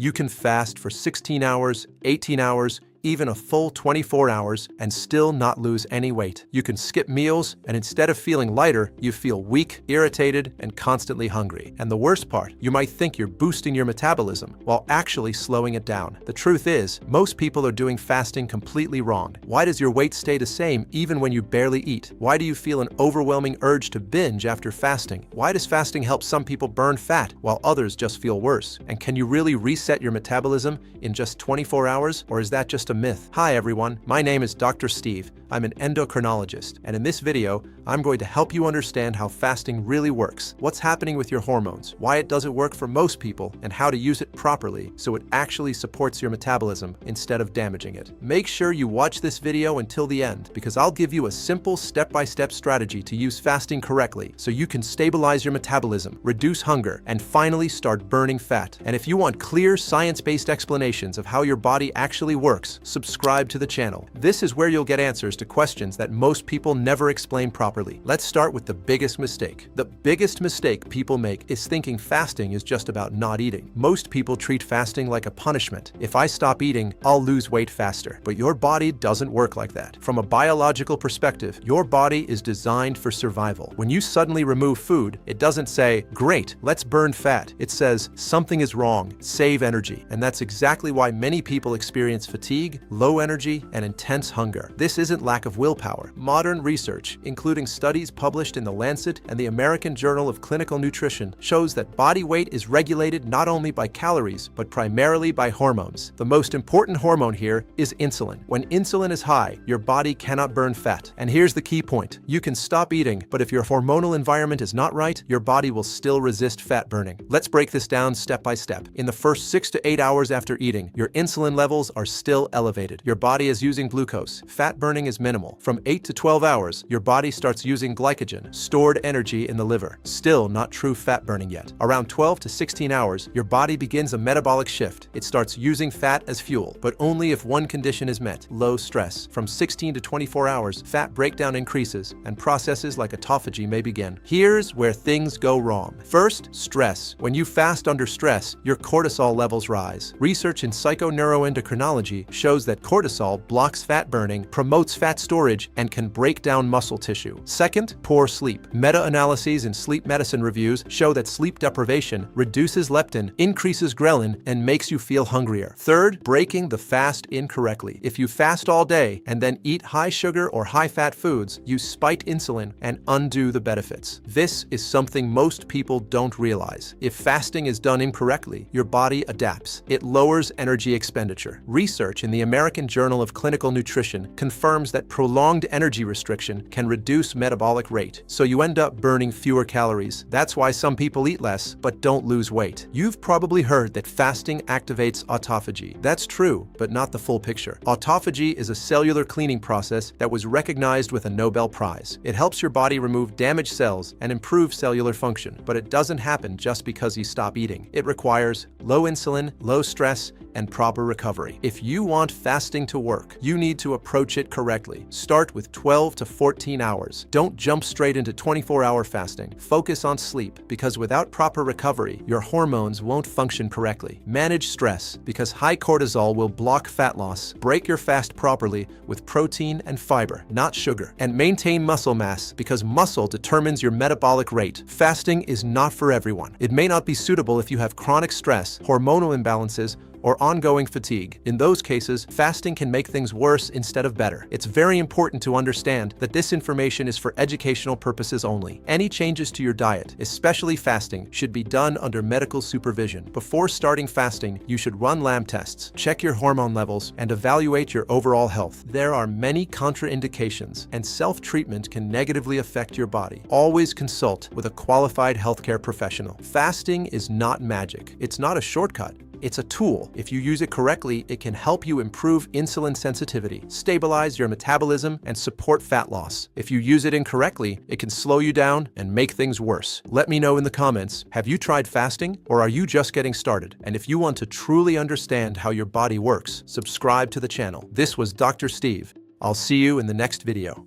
You can fast for 16 hours, 18 hours, even a full 24 hours and still not lose any weight. You can skip meals, and instead of feeling lighter, you feel weak, irritated, and constantly hungry. And the worst part, you might think you're boosting your metabolism while actually slowing it down. The truth is, most people are doing fasting completely wrong. Why does your weight stay the same even when you barely eat? Why do you feel an overwhelming urge to binge after fasting? Why does fasting help some people burn fat while others just feel worse? And can you really reset your metabolism in just 24 hours, or is that just a myth? Hi everyone, my name is Dr. Steve. I'm an endocrinologist, and in this video, I'm going to help you understand how fasting really works, what's happening with your hormones, why it doesn't work for most people, and how to use it properly so it actually supports your metabolism instead of damaging it. Make sure you watch this video until the end, because I'll give you a simple step-by-step strategy to use fasting correctly so you can stabilize your metabolism, reduce hunger, and finally start burning fat. And if you want clear, science-based explanations of how your body actually works, subscribe to the channel. This is where you'll get answers to questions that most people never explain properly. Let's start with the biggest mistake. The biggest mistake people make is thinking fasting is just about not eating. Most people treat fasting like a punishment. If I stop eating, I'll lose weight faster. But your body doesn't work like that. From a biological perspective, your body is designed for survival. When you suddenly remove food, it doesn't say, "Great, let's burn fat." It says, "Something is wrong, save energy." And that's exactly why many people experience fatigue, low energy, and intense hunger. This isn't lack of willpower. Modern research, including studies published in The Lancet and the American Journal of Clinical Nutrition, shows that body weight is regulated not only by calories, but primarily by hormones. The most important hormone here is insulin. When insulin is high, your body cannot burn fat. And here's the key point. You can stop eating, but if your hormonal environment is not right, your body will still resist fat burning. Let's break this down step by step. In the first 6 to 8 hours after eating, your insulin levels are still elevated. Your body is using glucose. Fat burning is minimal. From 8 to 12 hours, your body starts using glycogen, stored energy in the liver. Still not true fat burning yet. Around 12 to 16 hours, your body begins a metabolic shift. It starts using fat as fuel, but only if one condition is met: low stress. From 16 to 24 hours, fat breakdown increases, and processes like autophagy may begin. Here's where things go wrong. First, stress. When you fast under stress, your cortisol levels rise. Research in psychoneuroendocrinology shows that cortisol blocks fat burning, promotes fat storage, and can break down muscle tissue. Second, poor sleep. Meta-analyses in sleep medicine reviews show that sleep deprivation reduces leptin, increases ghrelin, and makes you feel hungrier. Third, breaking the fast incorrectly. If you fast all day and then eat high sugar or high fat foods, you spike insulin and undo the benefits. This is something most people don't realize. If fasting is done incorrectly, your body adapts. It lowers energy expenditure. Research in the American Journal of Clinical Nutrition confirms that prolonged energy restriction can reduce metabolic rate, so you end up burning fewer calories. That's why some people eat less but don't lose weight. You've probably heard that fasting activates autophagy. That's true, but not the full picture. Autophagy is a cellular cleaning process that was recognized with a Nobel Prize. It helps your body remove damaged cells and improve cellular function, but it doesn't happen just because you stop eating. It requires low insulin, low stress, and proper recovery. If you want fasting to work, you need to approach it correctly. Start with 12 to 14 hours. Don't jump straight into 24-hour fasting. Focus on sleep, because without proper recovery, your hormones won't function correctly. Manage stress, because high cortisol will block fat loss. Break your fast properly with protein and fiber, not sugar. And maintain muscle mass, because muscle determines your metabolic rate. Fasting is not for everyone. It may not be suitable if you have chronic stress, hormonal imbalances, or ongoing fatigue. In those cases, fasting can make things worse instead of better. It's very important to understand that this information is for educational purposes only. Any changes to your diet, especially fasting, should be done under medical supervision. Before starting fasting, you should run lab tests, check your hormone levels, and evaluate your overall health. There are many contraindications, and self-treatment can negatively affect your body. Always consult with a qualified healthcare professional. Fasting is not magic. It's not a shortcut. It's a tool. If you use it correctly, it can help you improve insulin sensitivity, stabilize your metabolism, and support fat loss. If you use it incorrectly, it can slow you down and make things worse. Let me know in the comments, have you tried fasting, or are you just getting started? And if you want to truly understand how your body works, subscribe to the channel. This was Dr. Steve. I'll see you in the next video.